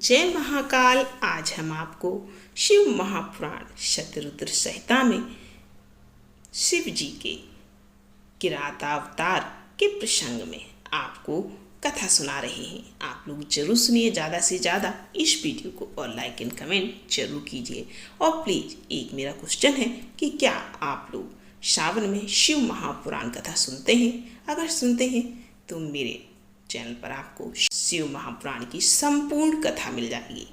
जय महाकाल। आज हम आपको शिव महापुराण शतरुद्र संहिता में शिव जी के किरातावतार के प्रसंग में आपको कथा सुना रहे हैं। आप लोग जरूर सुनिए, ज़्यादा से ज़्यादा इस वीडियो को और लाइक एंड कमेंट जरूर कीजिए। और प्लीज़ एक मेरा क्वेश्चन है कि क्या आप लोग सावन में शिव महापुराण कथा सुनते हैं? अगर सुनते हैं तो मेरे चैनल पर आपको शिव महापुराण की संपूर्ण कथा मिल जाएगी,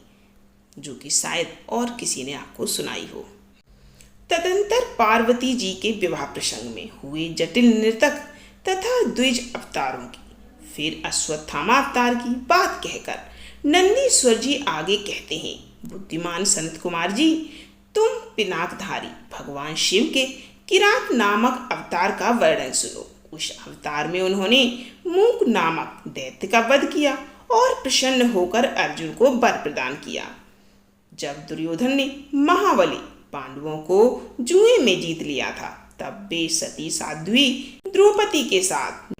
जो कि शायद और किसी ने आपको सुनाई हो। तदंतर पार्वती जी के विवाह प्रसंग में हुए जटिल नृतक तथा द्विज अवतारों की फिर अश्वत्थामा अवतार की बात कहकर नंदीश्वर जी आगे कहते हैं, बुद्धिमान सनत कुमार जी, तुम पिनाकधारी भगवान शिव के किरात नामक अवतार का वर्णन सुनो। उस अवतार में उन्होंने मूक नामक दैत्य का वध किया और प्रसन्न होकर अर्जुन को वर प्रदान किया। जब दुर्योधन ने महाबली पांडवों को जुए में जीत लिया था, तब वे सती साध्वी द्रौपदी के साथ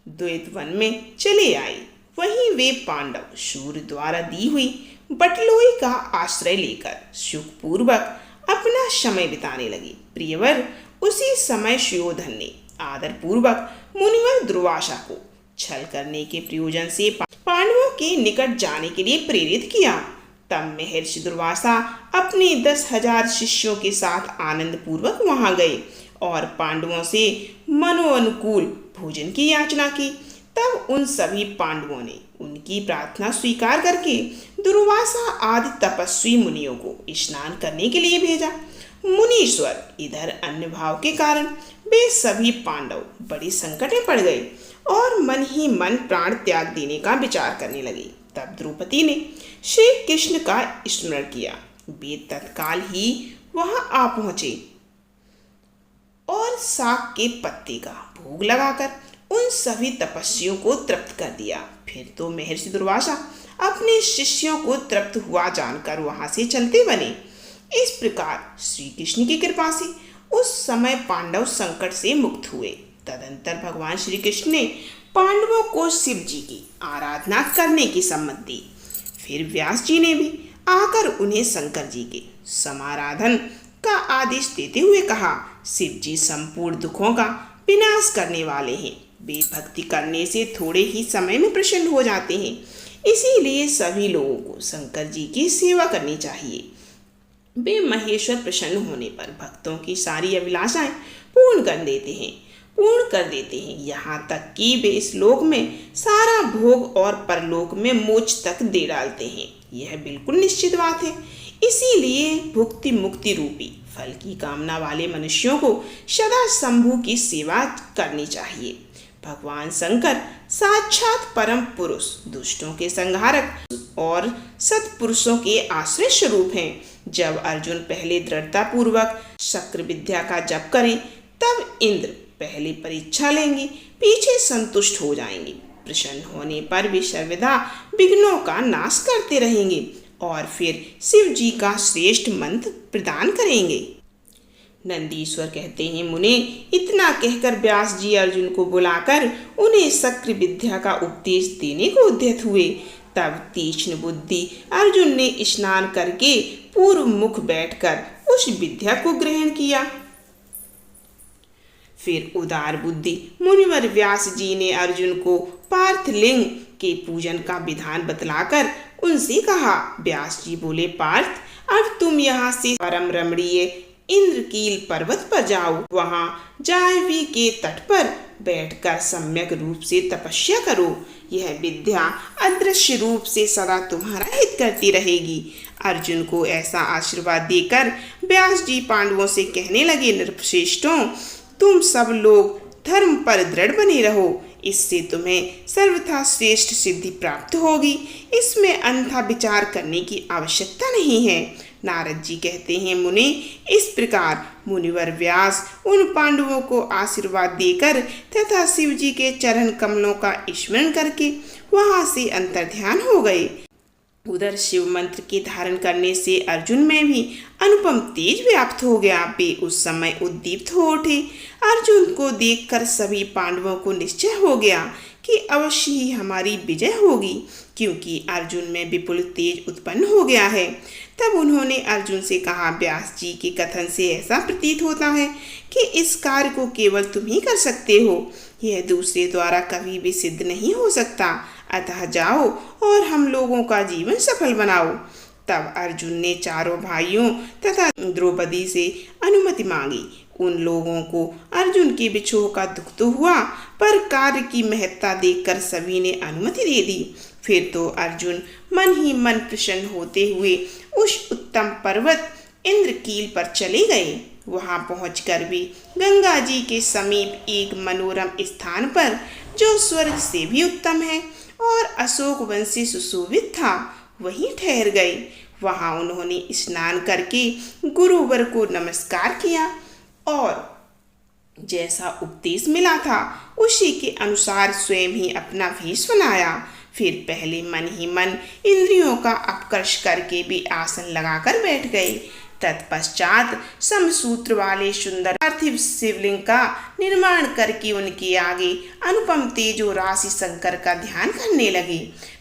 द्वैत वन में चले आए। वहीं वे पांडव सूर्य द्वारा दी हुई बटलोई का आश्रय लेकर सुखपूर्वक अपना समय बिताने लगे। प्रियवर, उसी समय सुयोधन ने आदर पूर्वक मुनिवर दुर्वासा को छल करने के प्रयोजन से पांडवों के निकट जाने के लिए प्रेरित किया। तब महर्षि दुर्वासा अपने 10,000 शिष्यों के साथ आनंद पूर्वक वहां गए और पांडवों से मनोअनुकूल भोजन की याचना की। तब उन सभी पांडवों ने उनकी प्रार्थना स्वीकार करके दुर्वासा आदि तपस्वी मुनियों को स्नान करने के लिए भेजा। मुनीश्वर इधर अन्य भाव के कारण वे सभी पांडव बड़े संकट में पड़ गए और मन ही मन प्राण त्याग देने का विचार करने लगे। तब द्रौपदी ने श्री कृष्ण का स्मरण किया। वे तत्काल ही वहां आ पहुंचे और साग के पत्ते का भोग लगाकर उन सभी तपस्वियों को तृप्त कर दिया। फिर तो महर्षि दुर्वासा अपने शिष्यों को तृप्त हुआ जानकर वहां से चलते बने। इस प्रकार श्री कृष्ण की कृपा से उस समय पांडव संकट से मुक्त हुए। तदंतर भगवान श्री कृष्ण ने पांडवों को शिव जी की आराधना करने की सम्मति दी। फिर व्यास जी ने भी आकर उन्हें शंकर जी के समाराधन का आदेश देते हुए कहा, शिव जी संपूर्ण दुखों का विनाश करने वाले हैं। वे भक्ति करने से थोड़े ही समय में प्रसन्न हो जाते हैं। इसीलिए सभी लोगों को शंकर जी की सेवा करनी चाहिए। वे महेश्वर प्रसन्न होने पर भक्तों की सारी अभिलाषाएं पूर्ण कर देते हैं, यहाँ तक कि वे इस लोक में सारा भोग और परलोक में मोक्ष तक दे डालते हैं। यह बिल्कुल निश्चित बात है। इसीलिए भुक्ति मुक्ति रूपी फल की कामना वाले मनुष्यों को सदा शंभु की सेवा करनी चाहिए। भगवान शंकर साक्षात परम पुरुष, दुष्टों के संहारक और सत्पुरुषों के आश्रय स्वरूप हैं। जब अर्जुन पहले दृढ़ता पूर्वक शक्र विद्या का जप करें, तब इंद्र पहले परीक्षा लेंगे, पीछे संतुष्ट हो जाएंगे। प्रसन्न होने पर वे सर्वदा विघ्नों का नाश करते रहेंगे और फिर शिव जी का श्रेष्ठ मंत्र प्रदान करेंगे। नंदीश्वर कहते हैं, मुने, इतना कहकर व्यास जी अर्जुन को बुलाकर उन्हें शक्र विद्या का उपदेश देने को उद्यत हुए। तब तीक्ष्ण बुद्धि अर्जुन ने स्नान करके पूर्व मुख बैठकर उस विद्या को ग्रहण किया। फिर उदार बुद्धि मुनिवर व्यास जी ने अर्जुन को पार्थलिंग के पूजन का विधान बतलाकर उनसे कहा। व्यास जी बोले, पार्थ, अब तुम यहाँ से परम रमणीय इंद्रकील पर्वत पर जाओ। वहां जाह्नवी के तट पर बैठकर सम्यक रूप से तपस्या करो। यह विद्या अदृश्य रूप से सदा तुम्हारा हित करती रहेगी। अर्जुन को ऐसा आशीर्वाद देकर व्यास जी पांडवों से कहने लगे, नृपश्रेष्ठों, तुम सब लोग धर्म पर दृढ़ बने रहो। इससे तुम्हें सर्वथा श्रेष्ठ सिद्धि प्राप्त होगी। इसमें अन्यथा विचार करने की आवश्यकता नहीं है। नारद जी कहते हैं, मुने, इस प्रकार मुनिवर व्यास उन पांडवों को आशीर्वाद देकर तथा शिव जी के चरण कमलों का स्मरण करके वहां से अंतर्ध्यान हो गए। उधर शिव मंत्र के धारण करने से अर्जुन में भी अनुपम तेज व्याप्त हो गया। वे उस समय उद्दीप्त हो उठे। अर्जुन को देखकर सभी पांडवों को निश्चय हो गया कि अवश्य ही हमारी विजय होगी, क्योंकि अर्जुन में विपुल तेज उत्पन्न हो गया है। तब उन्होंने अर्जुन से कहा, व्यास जी के कथन से ऐसा प्रतीत होता है कि इस कार्य को केवल तुम ही कर सकते हो, यह दूसरे द्वारा कभी भी सिद्ध नहीं हो सकता। अतः जाओ और हम लोगों का जीवन सफल बनाओ। तब अर्जुन ने चारों भाइयों तथा द्रौपदी से अनुमति मांगी। उन लोगों को अर्जुन के विछोह का दुख तो हुआ, पर कार्य की महत्ता देखकर सभी ने अनुमति दे दी। फिर तो अर्जुन मन ही मन प्रसन्न होते हुए उस उत्तम पर्वत इंद्रकील पर चले गए। वहां पहुंचकर भी गंगा जी के समीप एक मनोरम स्थान पर, जो स्वर्ग से भी उत्तम है और अशोक वन से सुशोभित था, वहीं ठहर गए। वहां उन्होंने स्नान करके गुरुवर को नमस्कार किया और जैसा उपदेश मिला था उसी के अनुसार स्वयं ही अपना भेष बनाया। फिर पहले मन ही मन इंद्रियों का अपकर्ष करके भी आसन लगाकर बैठ गए। तत्पश्चात समसूत्र वाले सुंदर पार्थिव शिवलिंग का निर्माण करके उनके आगे अनुपम तेजो राशि शंकर का ध्यान करने लगे।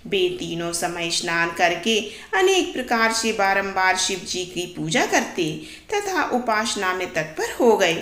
वे तीनों समय स्नान करके अनेक प्रकार से बारंबार शिव जी की पूजा करते तथा उपासना में तत्पर हो गए।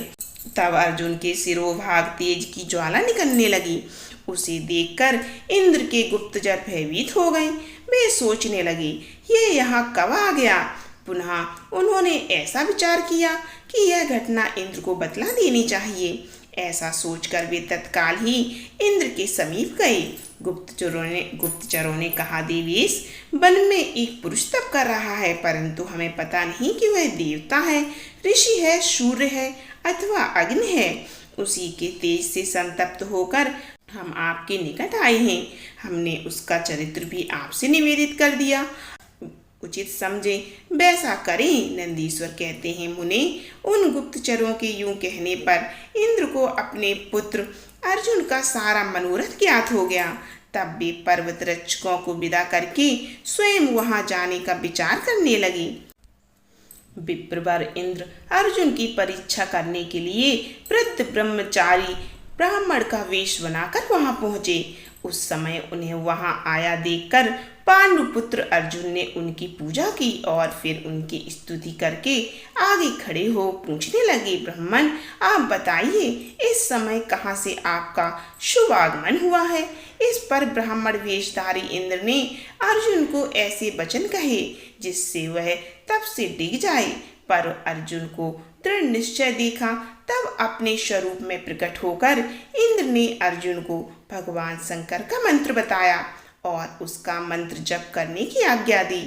तब अर्जुन के सिरोभाग तेज की ज्वाला निकलने लगी। उसे देखकर इंद्र के गुप्तचर भयभीत हो गए। वे सोचने लगे, ये यहाँ कब आ गया। पुनः उन्होंने ऐसा विचार किया कि यह घटना इंद्र को बतला देनी चाहिए। ऐसा सोचकर वे तत्काल ही इंद्र के समीप गए। गुप्तचरों ने कहा, देवेश, वन में एक पुरुष तप कर रहा है, परंतु हमें पता नहीं कि वह देवता है, ऋषि है, सूर्य है अथवा अग्नि है। उसी के तेज से संतप्त होकर हम आपके निकट आए हैं। हमने उसका चरित्र भी आपसे निवेदित कर दिया। उचित समझे वैसा करें। नंदीश्वर कहते हैं, मुने, उन गुप्तचरों के यूं कहने पर इंद्र को अपने पुत्र अर्जुन का सारा मनोरथ ज्ञात हो गया। तब वे पर्वत रक्षकों को विदा करके स्वयं वहां जाने का विचार करने लगे। विप्रवर इंद्र अर्जुन की परीक्षा करने के लिए वृद्ध ब्रह्मचारी ब्राह्मण का वेश बनाकर वहां पहुंचे। उस समय उन्हें वहां आया देखकर पांडुपुत्र अर्जुन ने उनकी पूजा की और फिर उनकी स्तुति करके आगे खड़े हो पूछने लगे, ब्राह्मण, आप बताइए, इस समय कहाँ से आपका शुभ आगमन हुआ है। इस पर ब्राह्मण वेशधारी इंद्र ने अर्जुन को ऐसे वचन कहे जिससे वह तप से डिग जाए, पर अर्जुन को दृढ़ निश्चय देखा। तब अपने स्वरूप में प्रकट होकर इंद्र ने अर्जुन को भगवान शंकर का मंत्र बताया और उसका मंत्र जप करने की आज्ञा दी।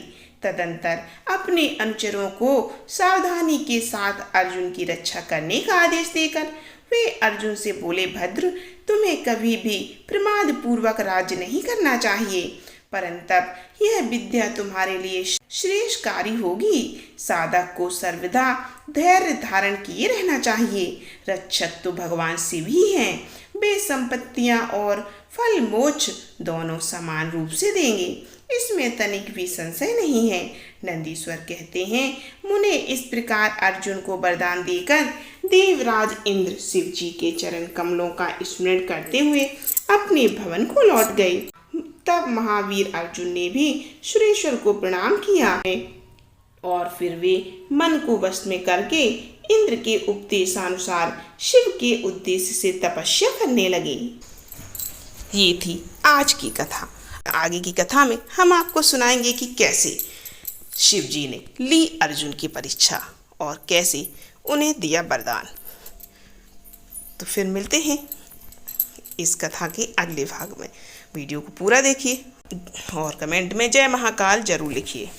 तदंतर अपने अनुचरों को सावधानी के साथ अर्जुन की रक्षा करने का आदेश देकर वे अर्जुन से बोले, भद्र, तुम्हें कभी भी प्रमाद पूर्वक राज्य नहीं करना चाहिए, परंतु यह विद्या तुम्हारे लिए श्रेष्ठकारी होगी। साधक को सर्वदा धैर्य धारण किए रहना चाहिए। रक्षक तो भगवान शिव ही हैं। वे संपत्तियां और फल मोक्ष दोनों समान रूप से देंगे, इसमें तनिक भी संशय नहीं है। नंदीश्वर कहते हैं, मुने इस प्रकार अर्जुन को वरदान देकर देवराज इंद्र शिव जी के चरण कमलों का स्मरण करते हुए अपने भवन को लौट गए। तब महावीर अर्जुन ने भी सुरेश्वर को प्रणाम किया और फिर वे मन को वश में करके इंद्र के उपदेशानुसार शिव के उद्देश्य से तपस्या करने लगे। ये थी आज की कथा। आगे की कथा में हम आपको सुनाएंगे कि कैसे शिव जी ने ली अर्जुन की परीक्षा और कैसे उन्हें दिया वरदान। तो फिर मिलते हैं इस कथा के अगले भाग में। वीडियो को पूरा देखिए और कमेंट में जय महाकाल जरूर लिखिए।